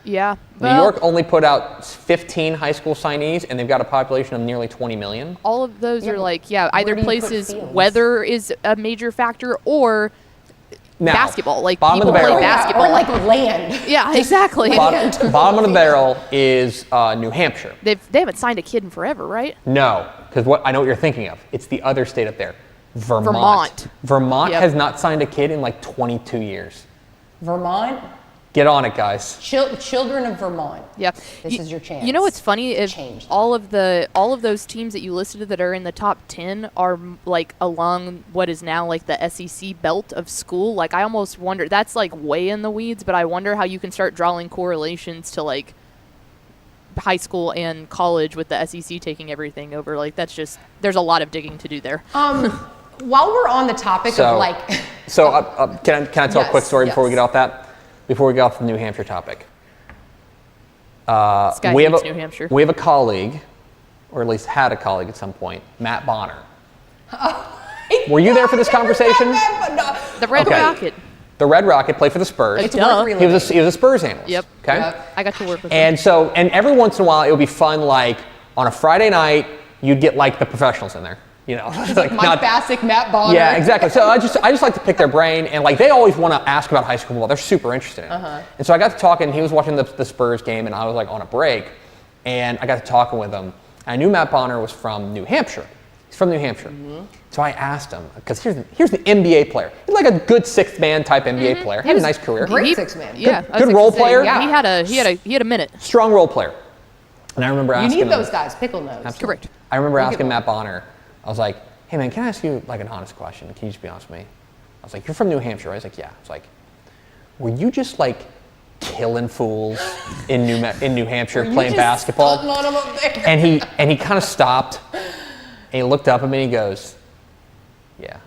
S2: Yeah.
S1: New York only put out 15 high school signees, and they've got a population of nearly 20 million.
S2: All of those are like,
S3: where
S2: either
S3: do you put
S2: places
S3: fields?
S2: weather is a major factor or
S1: Now,
S2: basketball. Like
S1: bottom of
S2: people
S1: the
S2: play
S1: barrel.
S2: basketball.
S3: Or like land.
S2: Yeah, exactly.
S1: Bottom of the barrel is New Hampshire.
S2: They haven't signed a kid in forever, right?
S1: No, because I know what you're thinking of. It's the other state up there, Vermont.
S2: Vermont.
S1: Vermont
S2: Yep.
S1: has not signed a kid in like 22 years.
S3: Vermont.
S1: Get on it, guys.
S3: Children of Vermont.
S2: Yeah.
S3: This is your chance.
S2: You know what's funny is
S3: Change that.
S2: all of those teams that you listed that are in the top 10 are like along what is now like the SEC belt of school. Like I almost wonder, that's like way in the weeds, but I wonder how you can start drawing correlations to like high school and college with the SEC taking everything over. Like that's just, there's a lot of digging to do there.
S3: While we're on the topic of like,
S1: Can I tell a quick
S3: Yes,
S1: story before we
S3: yes.
S1: get off that? Before we get off the New Hampshire topic.
S2: This guy hates New Hampshire.
S1: We have a colleague, or at least had a colleague at some point, Matt Bonner. Were you there for this conversation?
S2: The Red
S1: Okay.
S2: Rocket.
S1: The Red Rocket played for the Spurs.
S3: It's
S2: Duh.
S3: worth
S1: He was a Spurs analyst.
S2: Yep.
S1: Okay.
S3: Yep.
S2: I got to work with him.
S1: And every once in a while it would be fun, like on a Friday night, you'd get like the professionals in there. You know, like
S3: Mike Bassick, Matt Bonner.
S1: Yeah, exactly. So I just like to pick their brain, and like they always want to ask about high school football. They're super interested in it. And so I got to talking. He was watching the Spurs game, and I was like on a break, and I got to talking with him. I knew Matt Bonner was from New Hampshire. He's from New Hampshire. So I asked him because here's the NBA player. He's like a good sixth man type NBA player. Had a nice career.
S3: Great six-man.
S2: Yeah, I was
S1: good
S2: like
S1: role
S2: to say,
S1: player.
S3: Yeah.
S2: He had a minute.
S1: Strong role player. And I remember
S3: You
S1: asking
S3: need
S1: him.
S3: those guys, pickle nose.
S1: Absolutely.
S2: Correct.
S1: I remember
S3: Look at
S1: asking
S3: them.
S1: Matt Bonner. I was like, "Hey man, can I ask you like an honest question? Can you just be honest with me?" I was like, "You're from New Hampshire, right?" I was like, "Yeah." I was like, "Were you just like killing fools in New Hampshire
S3: You
S1: playing
S3: just
S1: basketball?"
S3: stunting on 'em up there.
S1: And he kind of stopped, and he looked up at me and he goes, "Yeah."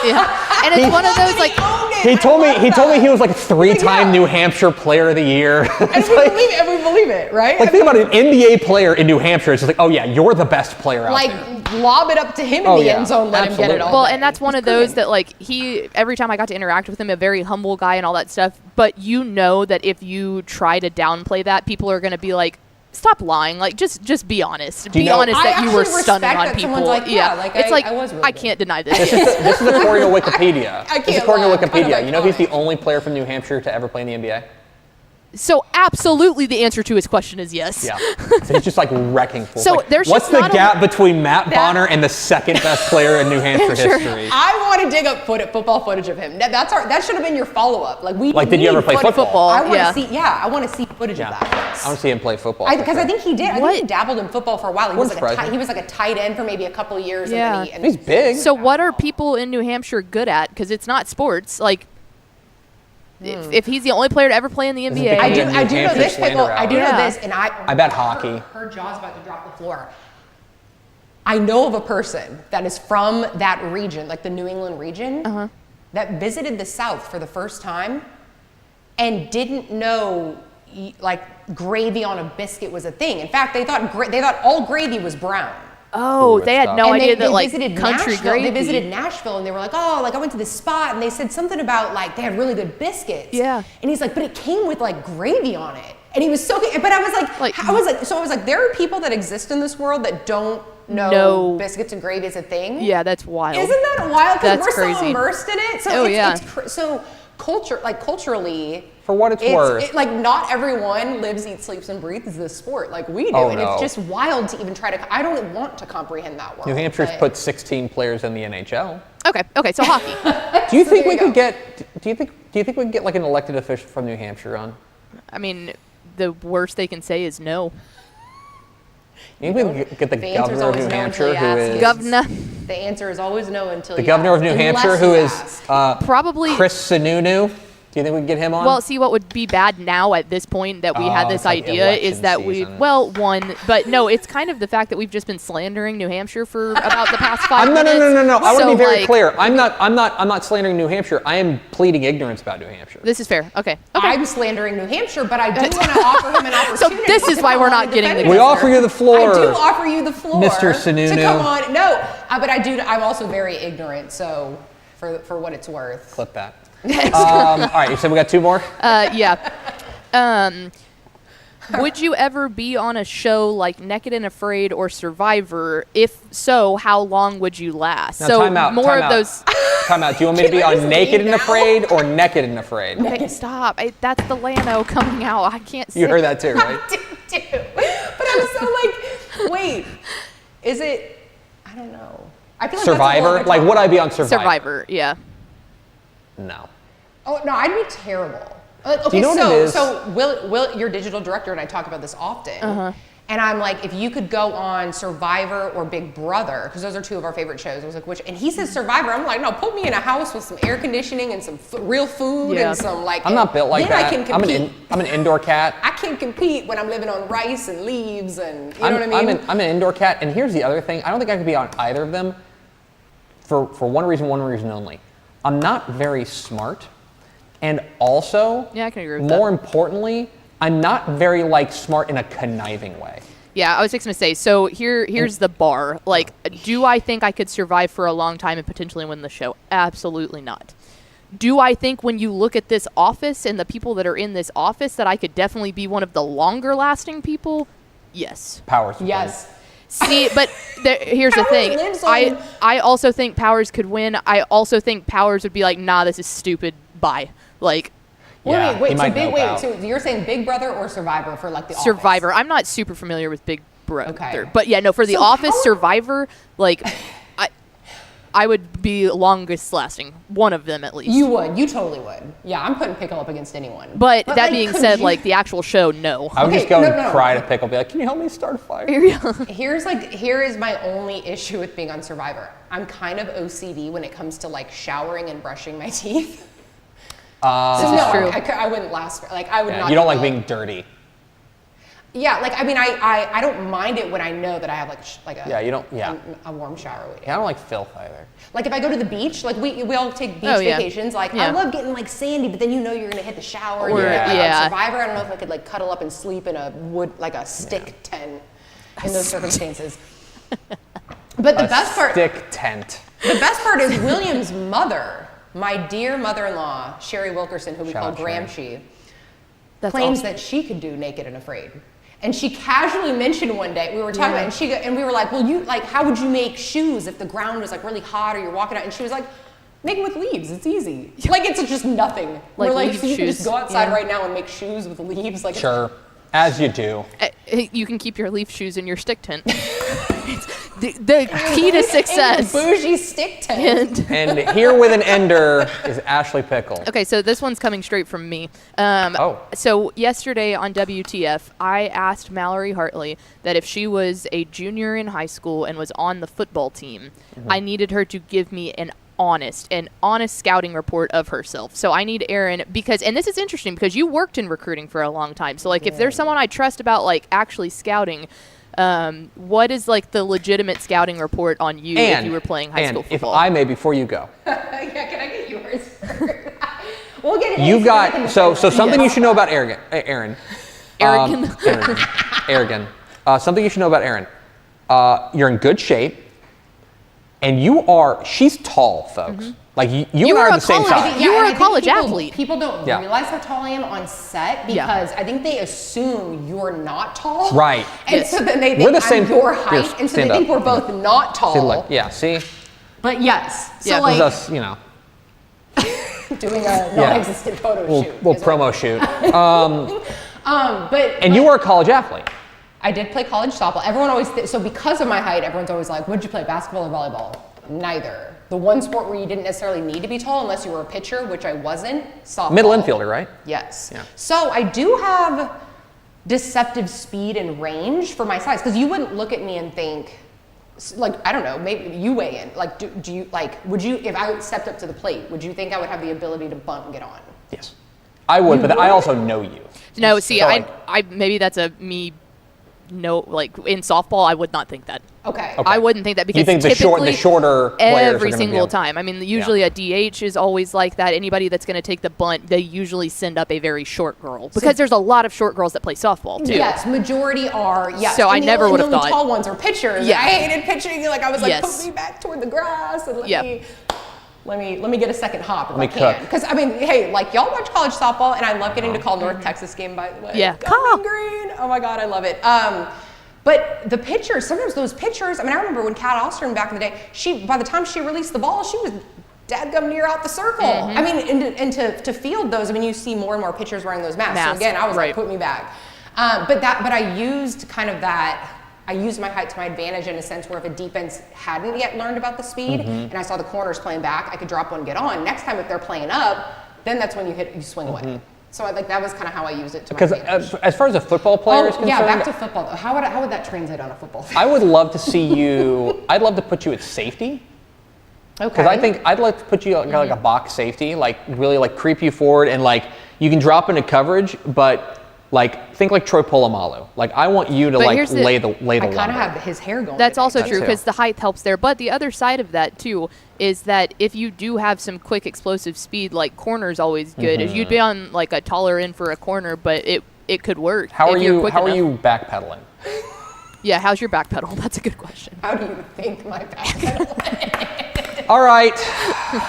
S2: Yeah. And it's one of those like
S1: He told me he was like a 3-time New Hampshire Player of the Year.
S3: And
S1: It's
S3: we
S1: like,
S3: believe it, and we believe it, right?
S1: like think about an NBA player in New Hampshire. It's just like, oh yeah, you're the best player out
S3: like
S1: there.
S3: lob it up to him in
S1: Oh,
S3: the
S1: yeah.
S3: end zone, let him get it
S1: Absolutely.
S3: all.
S2: well,
S3: day.
S2: and that's one
S3: He's
S2: of those
S3: cooking.
S2: that like every time I got to interact with him, a very humble guy and all that stuff. But you know that if you try to downplay that, people are going to be like, "Stop lying! Like just be honest.
S1: you
S2: Be
S1: know-
S2: honest
S3: I
S2: that you were
S3: actually
S2: stunning
S3: respect
S2: on
S3: that
S2: people."
S3: someone's like, yeah, like,
S2: it's
S3: I-
S2: like
S3: I was really
S2: I
S3: good.
S2: can't deny this.
S1: This is according to Wikipedia.
S3: I
S1: This is
S3: can't
S1: according
S3: lie,
S1: to
S3: I'm kind of
S1: Wikipedia. You know he's the
S3: iconic.
S1: only player from New Hampshire to ever play in the NBA?
S2: So absolutely, the answer to his question is yes.
S1: Yeah. So he's just like wrecking fools.
S2: So
S1: Like,
S2: there's
S1: what's
S2: just
S1: the
S2: not a-
S1: gap between Matt Bonner and the second best player in New Hampshire
S2: Sure.
S1: history?
S3: I want to dig up football footage of him. That should have been your follow-up. Like we
S1: Like, did you
S3: need
S1: ever play football?
S3: I want to
S2: Yeah.
S3: see. Yeah, I want to see footage
S1: Yeah.
S3: of that.
S1: I want to see him play football. for
S3: Because I
S1: sure.
S3: think he did. I
S2: What?
S3: think he dabbled in football for a while. He
S1: Wouldn't
S3: was like
S1: surprise me.
S3: he was like a tight end for maybe a couple of years.
S2: Yeah.
S3: And then
S1: He's big.
S2: So what are people in New Hampshire good at? Because it's not sports. Like if he's the only player to ever play in the
S1: Isn't
S2: NBA,
S1: big
S3: I do
S1: New
S3: know
S1: Hampshire
S3: this,
S1: slander
S3: Pickle. I do
S1: hour.
S2: Yeah.
S3: know this, and
S1: I bet hockey.
S3: Her jaw's about to drop the floor. I know of a person that is from that region, like the New England region, that visited the South for the first time and didn't know like gravy on a biscuit was a thing. In fact, they thought all gravy was brown.
S2: oh,
S1: Ooh,
S2: they
S1: it's
S2: had
S1: tough.
S2: no
S3: And
S2: idea
S3: they
S2: that like
S3: visited
S2: country
S3: Nashville.
S2: gravy.
S3: They visited Nashville and they were like, oh, like I went to this spot and they said something about like they had really good biscuits.
S2: Yeah.
S3: And he's like, but it came with like gravy on it. And he was so good. But I was like, there are people that exist in this world that don't know
S2: No.
S3: biscuits and gravy is a thing.
S2: Yeah, that's wild.
S3: Isn't that wild? Because
S2: That's
S3: we're so
S2: crazy.
S3: immersed in it. So
S2: Oh, yeah.
S3: so culturally,
S1: For what it's worth.
S3: like not everyone lives, eats, sleeps, and breathes this sport like we do,
S1: Oh,
S3: and
S1: no.
S3: it's just wild to even try to. I don't want to comprehend that world.
S1: New Hampshire's
S3: but-
S1: put 16 players in the NHL.
S2: okay, so hockey.
S1: Do you think
S3: there
S1: we
S3: you
S1: could
S3: go.
S1: get? Do you think we could get like an elected official from New Hampshire on?
S2: I mean, the worst they can say is no.
S1: Maybe we can get the
S3: The answer's
S1: governor of
S3: always
S1: New
S3: no
S1: Hampshire,
S3: until you
S1: who
S3: ask.
S1: is
S2: Governor.
S3: The answer is always no until
S1: the
S3: you
S1: governor
S3: ask,
S1: of New
S3: unless
S1: Hampshire,
S3: you
S1: who is
S3: ask.
S2: Probably.
S1: Chris Sununu. Do you think we can get him on?
S2: Well, see, what would be bad now at this point that we had
S1: Oh,
S2: this
S1: it's like
S2: idea is
S1: election
S2: that
S1: season.
S2: but no, it's kind of the fact that we've just been slandering New Hampshire for about the past 5
S1: no.
S2: minutes.
S1: I want to
S2: So,
S1: be very
S2: like,
S1: clear. I'm not slandering New Hampshire. I am pleading ignorance about New Hampshire.
S2: This is fair. Okay.
S3: I'm slandering New Hampshire, but I do want to offer him an opportunity.
S2: this is
S3: to
S2: why
S3: come
S2: we're
S3: on
S2: not
S3: and
S2: getting
S3: defend
S2: the
S1: We
S3: himself.
S1: offer you the floor.
S3: I do offer you the floor,
S1: Mr. Sununu.
S3: to come on. No, but I'm also very ignorant, so for what it's worth.
S1: Clip that. All right, you said we got 2 more?
S2: Yeah. Would you ever be on a show like Naked and Afraid or Survivor? If so, how long would you last?
S1: Now,
S2: so
S1: time out,
S2: more
S1: time
S2: of
S1: out.
S2: those.
S1: Time out. Do you want me to be
S3: Can I
S1: on
S3: just
S1: Naked
S3: leave
S1: and
S3: now?
S1: Afraid or Naked and Afraid?
S2: Okay, stop. That's the Lano coming out. I can't say.
S1: You heard that too, right?
S3: I do. But I'm so like, wait, is it? I don't know. I feel like
S1: Survivor? Like, would I be on Survivor?
S2: Survivor, yeah.
S1: No.
S3: Oh no, I'd be terrible. Okay,
S1: you know what it is?
S3: so Will, your digital director and I talk about this often. And I'm like, if you could go on Survivor or Big Brother, because those are 2 of our favorite shows. I was like, which? And he says Survivor. I'm like, no, put me in a house with some air conditioning and some real food
S2: Yeah.
S3: and some like.
S1: I'm not built like
S3: then
S1: that.
S3: I can compete.
S1: I'm an indoor cat.
S3: I can compete when I'm living on rice and leaves and you know what I mean.
S1: I'm an indoor cat, and here's the other thing. I don't think I could be on either of them for one reason only. I'm not very smart, and also,
S2: Yeah, I can agree with
S1: more importantly, I'm not very smart in a conniving way.
S2: Yeah, I was just gonna say. So here's the bar. Like, do I think I could survive for a long time and potentially win the show? Absolutely not. Do I think when you look at this office and the people that are in this office that I could definitely be one of the longer lasting people? Yes.
S1: Powers. would
S3: Yes.
S2: See, but here's the
S3: Powers
S2: thing.
S3: lives on-
S2: I also think Powers could win. I also think Powers would be like, nah, this is stupid. Bye. Like,
S1: Yeah, he
S3: Wait,
S1: might know Pow.
S3: so you're saying Big Brother or Survivor for like the Office?
S2: Survivor. I'm not super familiar with Big Brother.
S3: Okay.
S2: But yeah, no, for the
S3: So
S2: Office,
S3: how-
S2: Survivor, like, I would be longest lasting. One of them at least.
S3: You would. You totally would. Yeah, I'm putting Pickle up against anyone.
S2: But that
S3: like,
S2: being
S3: could
S2: said,
S3: you-
S2: like, the actual show, no.
S1: I would
S3: Okay,
S1: just go
S3: no,
S1: and
S3: no.
S1: cry to Pickle, be like, "Can you help me start a fire?"
S3: Here is my only issue with being on Survivor. I'm kind of OCD when it comes to like showering and brushing my teeth. So
S2: This is
S3: no,
S2: true.
S3: I wouldn't last. Like I would
S1: Yeah,
S3: not.
S1: you don't like
S3: develop-
S1: being dirty.
S3: Yeah, like I mean, I don't mind it when I know that I have like a
S1: Yeah, you don't. Yeah.
S3: a warm shower waiting.
S1: Yeah, I don't like filth either.
S3: Like if I go to the beach, like we all take beach
S2: Oh, yeah.
S3: vacations. Like
S2: Yeah.
S3: I love getting like sandy, but then you know you're gonna hit the shower.
S2: Or-
S3: you're gonna,
S2: yeah.
S3: on Survivor, I don't know if I could like cuddle up and sleep in a wood like a stick tent in those circumstances. But the best part,
S1: Stick tent.
S3: the best part is William's mother, my dear mother-in-law, Sherry Wilkerson, who we
S1: Shout
S3: call
S1: out, Sherry.
S3: Gramsci,
S2: That's
S3: claims
S2: awesome.
S3: that she could do Naked and Afraid. And she casually mentioned one day, we were talking about it, and we were like, well, you like, how would you make shoes if the ground was like really hot or you're walking out? And she was like, make them with leaves. It's easy. Like it's just nothing.
S2: Like
S3: we're like,
S2: leaf
S3: so you can
S2: shoes.
S3: just go outside
S2: Yeah.
S3: right now and make shoes with leaves. Like
S1: Sure, as you do.
S2: You can keep your leaf shoes in your stick tent. It's the key to success.
S3: bougie stick tent.
S2: And
S1: And here with an ender is Ashley Pickle.
S2: okay, so this one's coming straight from me.
S1: Oh.
S2: So yesterday on WTF, I asked Mallory Hartley that if she was a junior in high school and was on the football team, I needed her to give me an honest scouting report of herself. So I need Erin because, and this is interesting because you worked in recruiting for a long time. So like if there's someone I trust about like actually scouting, what is like the legitimate scouting report on you if you were playing high school
S1: And if
S2: football?
S1: I may, before you go,
S3: Yeah, can I get yours? We'll get
S1: you
S3: his
S1: got
S3: second
S1: so
S3: segment.
S1: something you should know about Erin. Arrogant. Something you should know about Erin. You're in good shape, and she's tall, folks. Like you
S2: You
S1: and I
S2: were
S1: are
S2: a
S1: the same
S2: college-
S1: size.
S2: You were
S3: and
S2: a
S3: I think
S2: college
S3: people-
S2: athlete.
S3: People don't
S1: Yeah.
S3: realize how tall I am on set
S2: Yeah.
S3: because I think they assume you're not tall.
S1: Right.
S3: And
S2: Yes.
S3: so then they
S1: We're
S3: think
S1: the same-
S3: I'm your
S1: here,
S3: height, and so they
S1: stand
S3: think
S1: up.
S3: we're both not tall.
S1: See, like, yeah, see,
S3: But yes, so
S2: Yeah.
S1: this is
S3: like
S1: us, you know,
S3: doing a non-existent photo shoot.
S1: we'll
S3: is what-
S1: promo shoot.
S3: But
S1: And you were a college athlete.
S3: I did play college softball. Everyone always so because of my height, everyone's always like, "Would you play basketball or volleyball?" Neither. The one sport where you didn't necessarily need to be tall unless you were a pitcher, which I wasn't. Softball.
S1: Middle infielder, right?
S3: Yes.
S1: Yeah.
S3: So I do have deceptive speed and range for my size. Because you wouldn't look at me and think, like, I don't know, maybe you weigh in. Like, do you, like, would you, if I stepped up to the plate, would you think I would have the ability to bunt and get on?
S1: Yes. I would, but I also know you.
S2: No, see,
S1: So,
S2: I maybe that's a me. No, like in softball, I would not think that.
S3: Okay.
S2: I wouldn't think that because
S1: You think the
S2: typically
S1: shorter players
S2: every
S1: are gonna
S2: single
S1: be
S2: time. I mean, usually a DH is always like that. Anybody that's going to take the bunt, they usually send up a very short girl because there's a lot of short girls that play softball too.
S3: Yes, majority are. Yes.
S2: So I never would have
S3: and the
S2: thought.
S3: tall ones are pitchers.
S2: Yeah.
S3: I hated pitching. Like I was like,
S2: Yes.
S3: put me back toward the grass and
S2: Yep.
S3: let me get a second hop if
S1: Let
S3: I
S1: me
S3: can.
S1: cook.
S3: Because I mean, hey, like y'all watch college softball, and I love getting to call North Texas game, by the way.
S2: Yeah.
S3: Go Mean Green. Oh my God, I love it. But the pitchers, sometimes those pitchers. I mean, I remember when Kat Ostrom back in the day. By the time she released the ball, she was dadgum near out the circle. I mean, and to field those, I mean, you see more and more pitchers wearing those masks. So again, I was like, put me back. But I used kind of that. I used my height to my advantage in a sense where if a defense hadn't yet learned about the speed and I saw the corners playing back, I could drop one, get on. Next time if they're playing up, then that's when you swing away. So that was kind of how I used it to my advantage.
S1: Because as far as a football player is concerned,
S3: yeah, back to football though. How would that translate on a football field?
S1: I would love to see you. I'd love to put you at safety.
S3: Okay.
S1: Because I think I'd like to put you like a box safety, like really like creep you forward and like you can drop into coverage, but like think like Troy Polamalu. Like I want you to like lay the
S3: I kind
S1: lumber.
S3: of have his hair going.
S2: That's
S3: today.
S2: also
S1: That
S2: true
S1: too.
S2: because the height helps there. But the other side of that too is that if you do have some quick explosive speed, like corner's always good. If you'd be on like a taller end for a corner, but it could work.
S1: How are
S2: if you're
S1: you?
S2: quick
S1: How are
S2: enough.
S1: you backpedaling?
S2: Yeah, how's your back pedal? That's a good question.
S3: How do you think my back?
S1: All right,
S3: I'm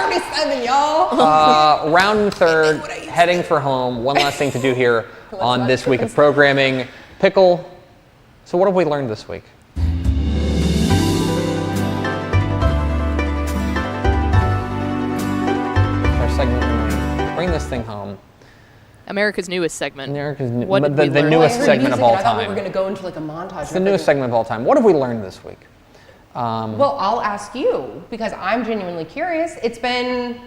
S3: 37, y'all.
S1: round third,
S3: what I used to
S1: heading for home. One last thing to do here on this week of programming. Pickle. So what have we learned this week? Our segment, bring this thing home.
S2: America's newest segment.
S1: America's
S2: What did
S1: the
S2: we learn?
S1: newest
S3: I heard
S1: segment of
S3: music,
S1: all
S3: and I thought we
S1: time.
S3: were going to go into like a montage.
S1: It's the newest segment of all time. What have we learned this week?
S3: Well, I'll ask you because I'm genuinely curious. It's been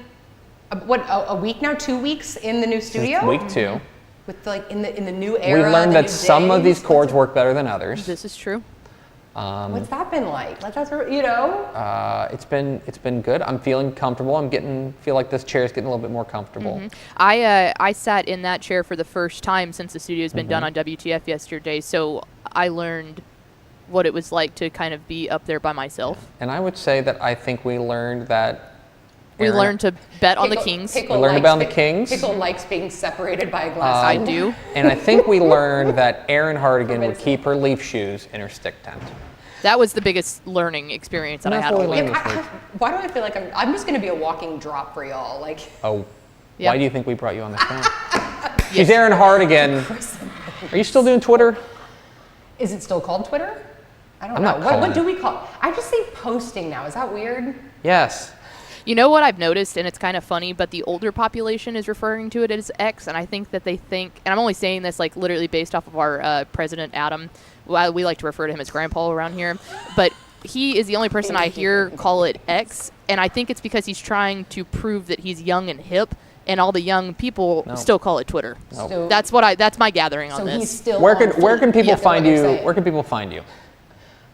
S3: a week now, 2 weeks in the new studio.
S1: Week 2.
S3: With like in the new era.
S1: We've learned
S3: the
S1: that
S3: new
S1: some of
S3: days.
S1: these chords work better than others.
S2: This is true.
S3: What's that been like? Like that's you know.
S1: It's been good. I'm feeling comfortable. Feel like this chair is getting a little bit more comfortable.
S2: I sat in that chair for the first time since the studio's been done on WTF yesterday, so I learned what it was like to kind of be up there by myself.
S1: And I would say that I think we learned that
S2: We
S1: Erin-
S2: learned to bet on the Kings.
S3: Pickle
S1: We learned
S3: likes
S1: about the
S3: be-
S1: Kings.
S3: Pickle likes being separated by a glass.
S2: I
S3: window.
S2: do.
S1: And I think we learned that Erin Hartigan would keep her leaf shoes in her stick tent.
S2: That was the biggest learning experience that I
S1: That's
S2: had
S1: what
S2: all
S1: we
S2: week.
S1: learned.
S3: Why do I feel like I'm just going to be a walking drop for y'all? Like
S1: Oh,
S2: Yeah.
S1: why do you think we brought you on the show? She's Erin Hartigan. Are you still doing Twitter?
S3: is it still called Twitter? I don't
S1: I'm
S3: know.
S1: not
S3: What
S1: calling
S3: do
S1: it.
S3: we call? I just say posting now. Is that weird?
S1: Yes.
S2: You know what I've noticed, and it's kind of funny, but the older population is referring to it as X, and I think that they think, and I'm only saying this like literally based off of our president, Adam. Well, we like to refer to him as Grandpa around here, but he is the only person I hear call it X, and I think it's because he's trying to prove that he's young and hip, and all the young people
S1: No.
S2: still call it Twitter.
S3: So,
S2: That's my gathering on
S3: so
S2: this.
S3: he's still.
S1: Where
S3: on
S1: can people
S3: yeah,
S1: find
S3: what
S1: you?
S3: you're saying.
S1: Where can people find you?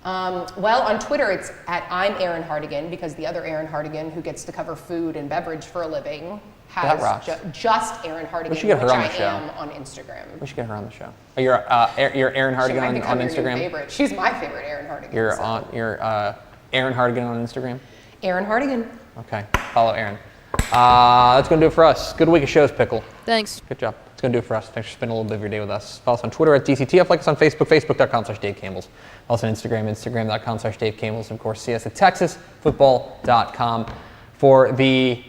S3: Well, on Twitter, it's at I'm Erin Hartigan because the other Erin Hartigan, who gets to cover food and beverage for a living,
S1: That
S3: has
S1: rocks.
S3: Just Erin Hartigan,
S1: We should get her
S3: which
S1: on the
S3: I
S1: show.
S3: am on Instagram.
S1: We should get her on the show. Oh, you're Erin
S3: She
S1: Hartigan
S3: might
S1: on
S3: become your new
S1: Instagram.
S3: favorite. She's my favorite Erin Hartigan.
S1: You're
S3: so.
S1: on. You're Erin Hartigan on Instagram.
S3: Erin Hartigan.
S1: Okay. Follow Erin. That's gonna do it for us. Good week of shows, Pickle.
S2: Thanks.
S1: Good job. It's going to do it for us. Thanks for spending a little bit of your day with us. Follow us on Twitter at DCTF. Like us on Facebook, facebook.com/Dave Campbell's. Also on Instagram, instagram.com/Dave Campbell's. And of course, see us at texasfootball.com for the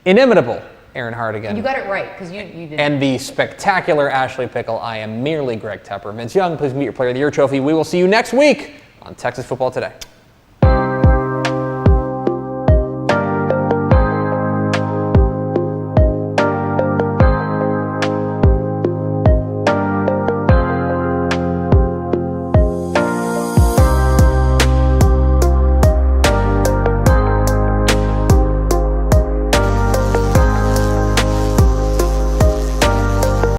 S1: inimitable Erin Hartigan.
S3: You got it right because you did.
S1: And the spectacular Ashley Pickle. I am merely Greg Tepper. Vince Young, please meet your Player of the Year trophy. We will see you next week on Texas Football Today.